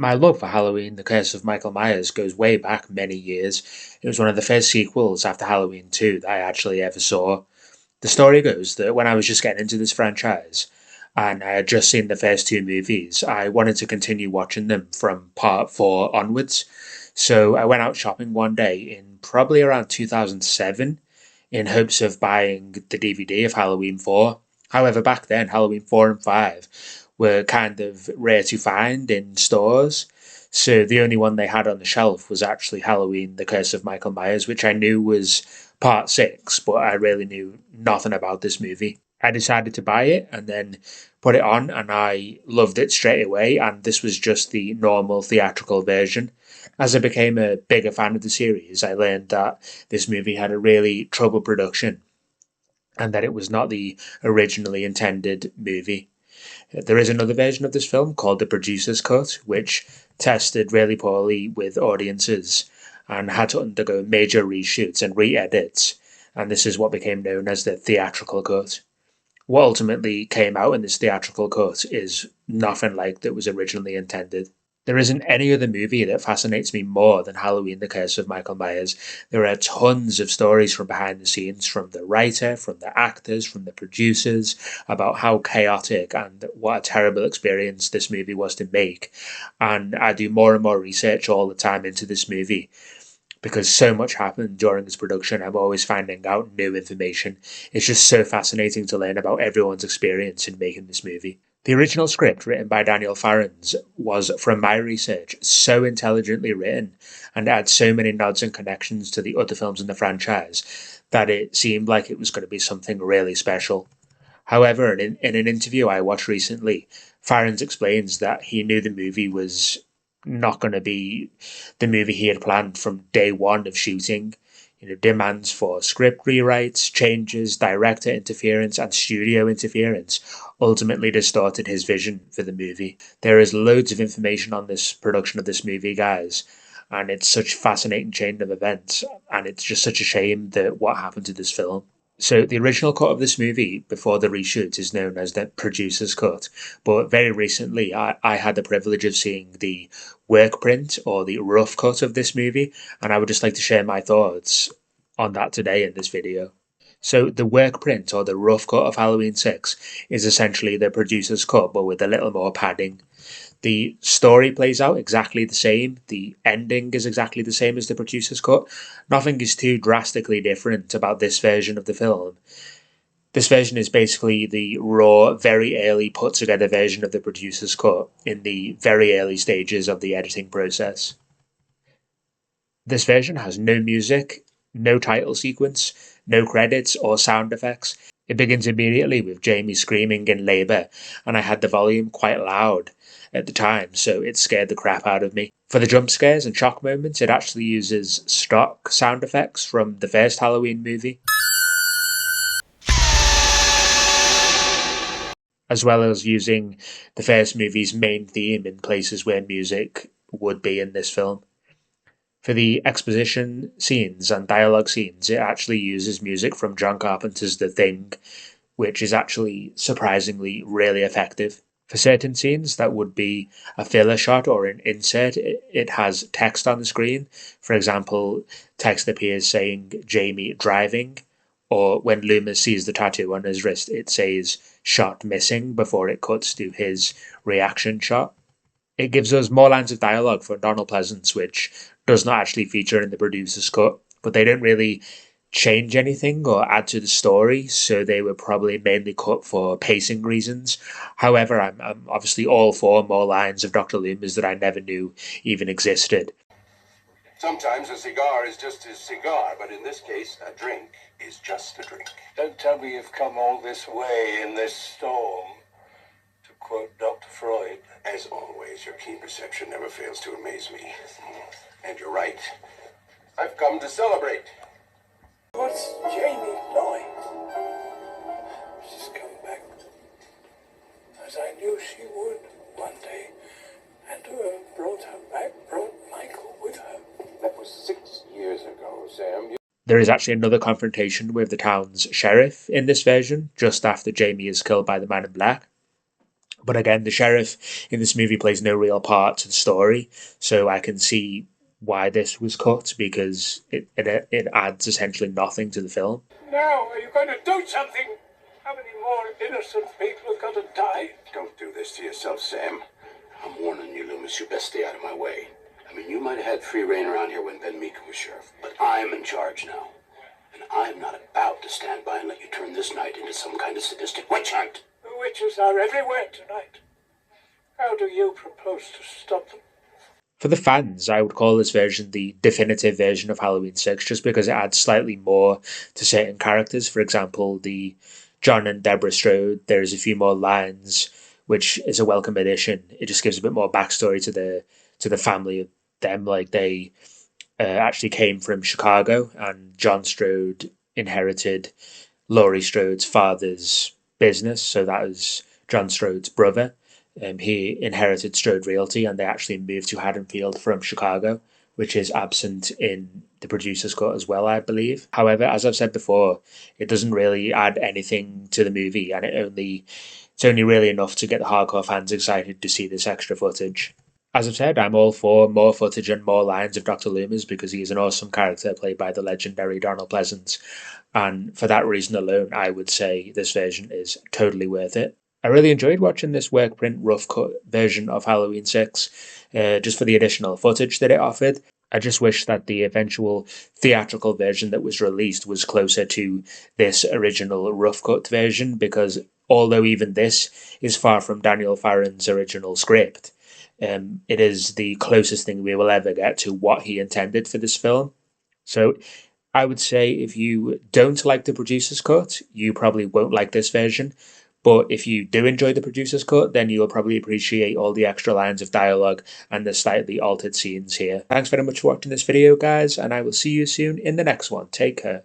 My love for Halloween, The Curse of Michael Myers goes way back many years. It was one of the first sequels after Halloween 2 that I actually ever saw. The story goes that when I was just getting into this franchise and I had just seen the first two movies, I wanted to continue watching them from part 4 onwards. So I went out shopping one day in probably around 2007 in hopes of buying the DVD of Halloween 4. However, back then, Halloween 4 and 5 were kind of rare to find in stores. So the only one they had on the shelf was actually Halloween, The Curse of Michael Myers, which I knew was part 6, but I really knew nothing about this movie. I decided to buy it and then put it on, and I loved it straight away. And this was just the normal theatrical version. As I became a bigger fan of the series, I learned that this movie had a really troubled production and that it was not the originally intended movie. There is another version of this film called the producer's cut, which tested really poorly with audiences and had to undergo major reshoots and re edits, and this is what became known as the theatrical cut. What ultimately came out in this theatrical cut is nothing like that was originally intended. There isn't any other movie that fascinates me more than Halloween, The Curse of Michael Myers. There are tons of stories from behind the scenes, from the writer, from the actors, from the producers, about how chaotic and what a terrible experience this movie was to make. And I do more and more research all the time into this movie because so much happened during its production. I'm always finding out new information. It's just so fascinating to learn about everyone's experience in making this movie. The original script, written by Daniel Farrens, was, from my research, so intelligently written and had so many nods and connections to the other films in the franchise that it seemed like it was going to be something really special. However, in an interview I watched recently, Farrens explains that he knew the movie was not going to be the movie he had planned from day one of shooting. Demands for script rewrites, changes, director interference, and studio interference ultimately distorted his vision for the movie. There is loads of information on this production of this movie, guys, and it's such a fascinating chain of events, and it's just such a shame that what happened to this film. So the original cut of this movie before the reshoot is known as the producer's cut, but very recently I had the privilege of seeing the work print or the rough cut of this movie, and I would just like to share my thoughts on that today in this video. So the work print or the rough cut of Halloween 6 is essentially the producer's cut but with a little more padding. The story plays out exactly the same. The ending is exactly the same as the producer's cut. Nothing is too drastically different about this version of the film. This version is basically the raw, very early put together version of the producer's cut in the very early stages of the editing process. This version has no music, no title sequence, no credits or sound effects. It begins immediately with Jamie screaming in labour, and I had the volume quite loud at the time, so it scared the crap out of me. For the jump scares and shock moments, it actually uses stock sound effects from the first Halloween movie, as well as using the first movie's main theme in places where music would be in this film. For the exposition scenes and dialogue scenes, it actually uses music from John Carpenter's The Thing, which is actually surprisingly really effective. For certain scenes, that would be a filler shot or an insert. It has text on the screen. For example, text appears saying Jamie driving, or when Loomis sees the tattoo on his wrist, it says shot missing before it cuts to his reaction shot. It gives us more lines of dialogue for Donald Pleasence, which does not actually feature in the producer's cut, but they don't really change anything or add to the story, so they were probably mainly cut for pacing reasons. However, I'm obviously all for more lines of Dr. Loomis that I never knew even existed. Sometimes a cigar is just a cigar, but in this case, a drink is just a drink. Don't tell me you've come all this way in this storm. To quote Dr. Freud. As always, your keen perception never fails to amaze me. And you're right. I've come to celebrate. What's Jamie like? She's come back, as I knew she would one day, and whoever brought her back brought Michael with her. That was 6 years ago, Sam. There is actually another confrontation with the town's sheriff in this version, just after Jamie is killed by the Man in Black. But again, the sheriff in this movie plays no real part to the story, so I can see why this was cut, because it adds essentially nothing to the film. Now, are you going to do something? How many more innocent people have got to die? Don't do this to yourself, Sam. I'm warning you, Loomis. You best stay out of my way. I mean, you might have had free reign around here when Ben Meeker was sheriff, but I'm in charge now. And I'm not about to stand by and let you turn this night into some kind of sadistic witch hunt. The witches are everywhere tonight. How do you propose to stop them? For the fans, I would call this version the definitive version of Halloween 6, just because it adds slightly more to certain characters. For example, the John and Deborah Strode, there's a few more lines, which is a welcome addition. It just gives a bit more backstory to the family of them. Like, they actually came from Chicago, and John Strode inherited Laurie Strode's father's business, so that was John Strode's brother. He inherited Strode Realty, and they actually moved to Haddonfield from Chicago, which is absent in the producer's cut as well, I believe. However, as I've said before, it doesn't really add anything to the movie, and it's only really enough to get the hardcore fans excited to see this extra footage. As I've said, I'm all for more footage and more lines of Dr. Loomis, because he's an awesome character played by the legendary Donald Pleasence. And for that reason alone, I would say this version is totally worth it. I really enjoyed watching this Workprint rough cut version of Halloween 6, just for the additional footage that it offered. I just wish that the eventual theatrical version that was released was closer to this original rough cut version, because although even this is far from Daniel Farron's original script, it is the closest thing we will ever get to what he intended for this film. So I would say if you don't like the producer's cut, you probably won't like this version. But if you do enjoy the producer's cut, then you'll probably appreciate all the extra lines of dialogue and the slightly altered scenes here. Thanks very much for watching this video, guys, and I will see you soon in the next one. Take care.